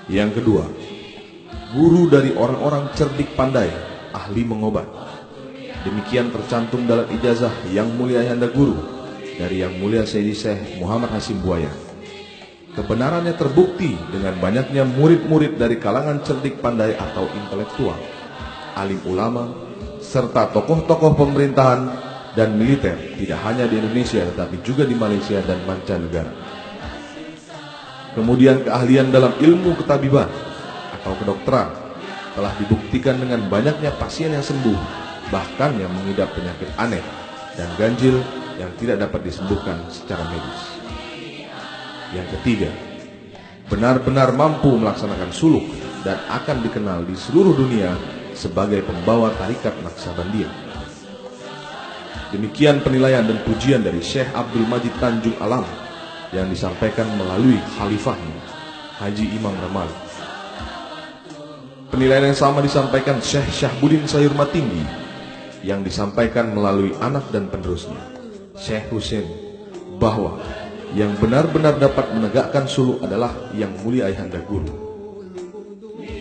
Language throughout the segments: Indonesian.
Yang kedua, guru dari orang-orang cerdik pandai, ahli mengobat. Demikian tercantum dalam ijazah Yang Mulia Ayahanda Guru dari Yang Mulia Sayyidi Syekh Muhammad Hasyim Buaya. Kebenarannya terbukti dengan banyaknya murid-murid dari kalangan cerdik pandai atau intelektual, alim ulama, serta tokoh-tokoh pemerintahan dan militer, tidak hanya di Indonesia tetapi juga di Malaysia dan mancanegara. Kemudian keahlian dalam ilmu ketabiban atau kedokteran telah dibuktikan dengan banyaknya pasien yang sembuh, bahkan yang mengidap penyakit aneh dan ganjil yang tidak dapat disembuhkan secara medis. Yang ketiga, benar-benar mampu melaksanakan suluk dan akan dikenal di seluruh dunia sebagai pembawa tarikat Naqsabandiyah. Demikian penilaian dan pujian dari Syekh Abdul Majid Tanjung Alam yang disampaikan melalui khalifahnya Haji Imam Ramali. Penilaian yang sama disampaikan Syekh Syahbudin Sayur Matinggi yang disampaikan melalui anak dan penerusnya Syekh Husain, bahwa yang benar-benar dapat menegakkan suluk adalah Yang Mulia Ayahanda Guru.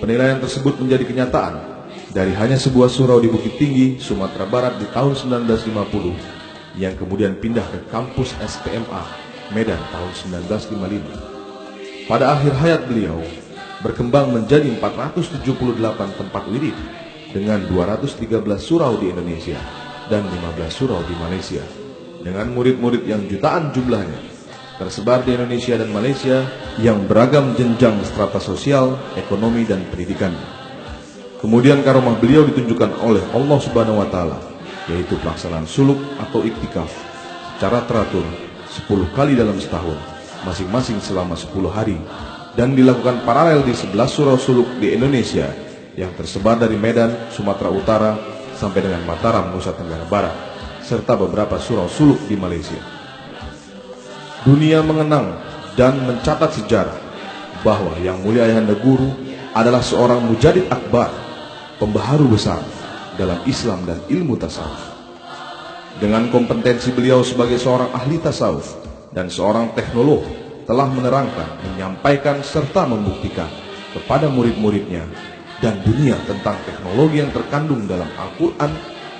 Penilaian tersebut menjadi kenyataan dari hanya sebuah surau di Bukit Tinggi, Sumatera Barat di tahun 1950 yang kemudian pindah ke kampus SPMA Medan tahun 1955. Pada akhir hayat beliau berkembang menjadi 478 tempat wirid dengan 213 surau di Indonesia dan 15 surau di Malaysia, dengan murid-murid yang jutaan jumlahnya, tersebar di Indonesia dan Malaysia yang beragam jenjang strata sosial, ekonomi dan pendidikannya. Kemudian karomah beliau ditunjukkan oleh Allah Subhanahu wa taala, yaitu pelaksanaan suluk atau iktikaf secara teratur 10 kali dalam setahun, masing-masing selama 10 hari, dan dilakukan paralel di 11 surau suluk di Indonesia yang tersebar dari Medan, Sumatera Utara sampai dengan Mataram, Nusa Tenggara Barat, serta beberapa surau suluk di Malaysia. Dunia mengenang dan mencatat sejarah bahwa Yang Mulia Ayahanda Guru adalah seorang mujadid akbar, pembaharu besar dalam Islam dan ilmu tasawuf. Dengan kompetensi beliau sebagai seorang ahli tasawuf dan seorang teknolog, telah menerangkan, menyampaikan, serta membuktikan kepada murid-muridnya dan dunia tentang teknologi yang terkandung dalam Al-Quran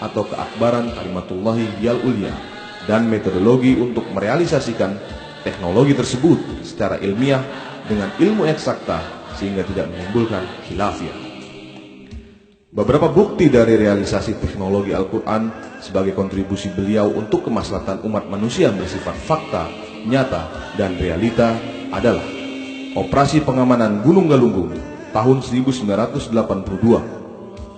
atau keakbaran kalimatullahi yal ulia, dan metodologi untuk merealisasikan teknologi tersebut secara ilmiah dengan ilmu eksakta sehingga tidak menimbulkan khilafiyah. Beberapa bukti dari realisasi teknologi Al-Quran sebagai kontribusi beliau untuk kemaslahatan umat manusia bersifat fakta, nyata, dan realita adalah Operasi Pengamanan Gunung Galunggung tahun 1982,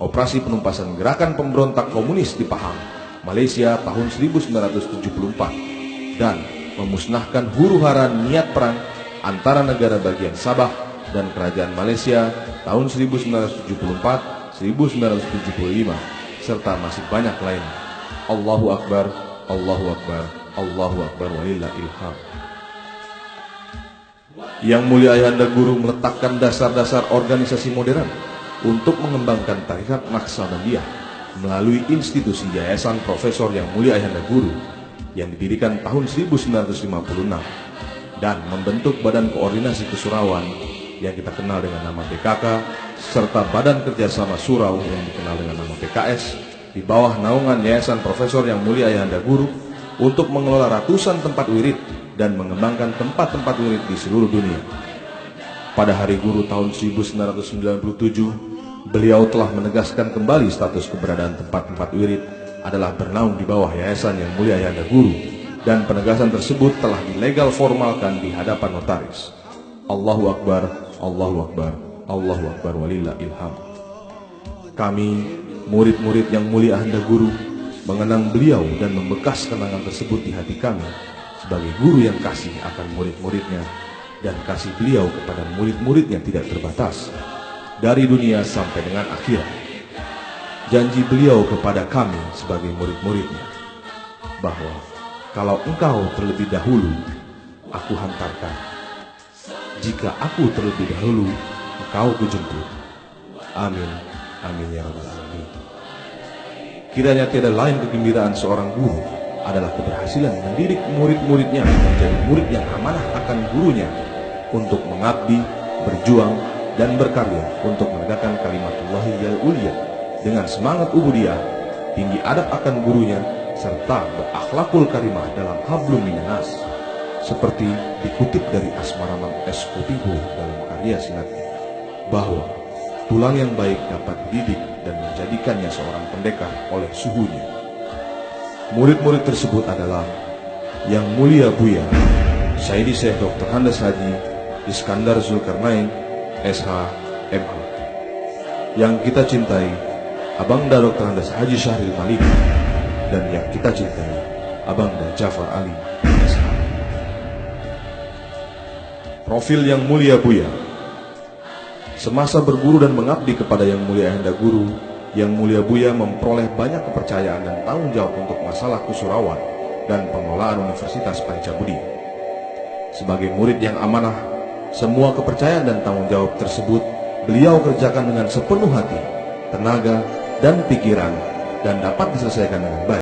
Operasi Penumpasan Gerakan Pemberontak Komunis di Pahang, Malaysia tahun 1974, dan memusnahkan huru-hara niat perang antara negara bagian Sabah dan Kerajaan Malaysia tahun 1974, 1975, serta masih banyak lain. Allahu Akbar, Allahu Akbar, Allahu Akbar walillahil hamd. Yang Mulia Ayahanda Guru meletakkan dasar-dasar organisasi modern untuk mengembangkan tarikat Naqsabandiyah melalui institusi Yayasan Profesor Yang Mulia Ayahanda Guru yang didirikan tahun 1956 dan membentuk Badan Koordinasi Kesurauan yang kita kenal dengan nama BKK, serta Badan Kerjasama Surau yang dikenal dengan nama BKS di bawah naungan Yayasan Profesor Yang Mulia Ayahanda Guru untuk mengelola ratusan tempat wirid dan mengembangkan tempat-tempat wirid di seluruh dunia. Pada Hari Guru tahun 1997, beliau telah menegaskan kembali status keberadaan tempat-tempat wirid adalah bernaung di bawah Yayasan Yang Mulia Ayahanda Guru, dan penegasan tersebut telah dilegal formalkan di hadapan notaris. Allahu Akbar, Allahu Akbar, Allahu Akbar walillahil hamd. Kami, murid-murid Yang Mulia Ayahanda Guru, mengenang beliau dan membekas kenangan tersebut di hati kami sebagai guru yang kasih akan murid-muridnya, dan kasih beliau kepada murid-muridnya tidak terbatas dari dunia sampai dengan akhirat. Janji beliau kepada kami sebagai murid-muridnya bahwa kalau engkau terlebih dahulu, aku hantarkan. Jika aku terlebih dahulu, engkau kujemput. Amin, amin ya rabbal alamin. Kiranya tiada lain kegembiraan seorang guru adalah keberhasilan mendidik murid-muridnya menjadi murid yang amanah akan gurunya untuk mengabdi, berjuang dan berkarya untuk menegakkan kalimatullahi yang ulia dengan semangat ubudiyah, tinggi adab akan gurunya, serta berakhlakul karimah dalam hablum minanas, seperti dikutip dari Asmaramam S. Kotibo dalam karya sinatnya, bahwa tulang yang baik dapat dididik dan menjadikannya seorang pendekar oleh suhunya. Murid-murid tersebut adalah Yang Mulia Buya Sayyidi Syekh Dr. Handas Haji Iskandar Zulkarnain SH MH, yang kita cintai Abangda Dr. Handas Haji Syahril Malik, dan yang kita cintai Abangda Jafar Ali SH. Profil Yang Mulia Buya. Semasa berguru dan mengabdi kepada Yang Mulia Ayahanda Guru, Yang Mulia Buya memperoleh banyak kepercayaan dan tanggung jawab untuk masalah kusurawan dan pengelolaan Universitas Pancabudi. Sebagai murid yang amanah, semua kepercayaan dan tanggung jawab tersebut beliau kerjakan dengan sepenuh hati, tenaga, dan pikiran, dan dapat diselesaikan dengan baik.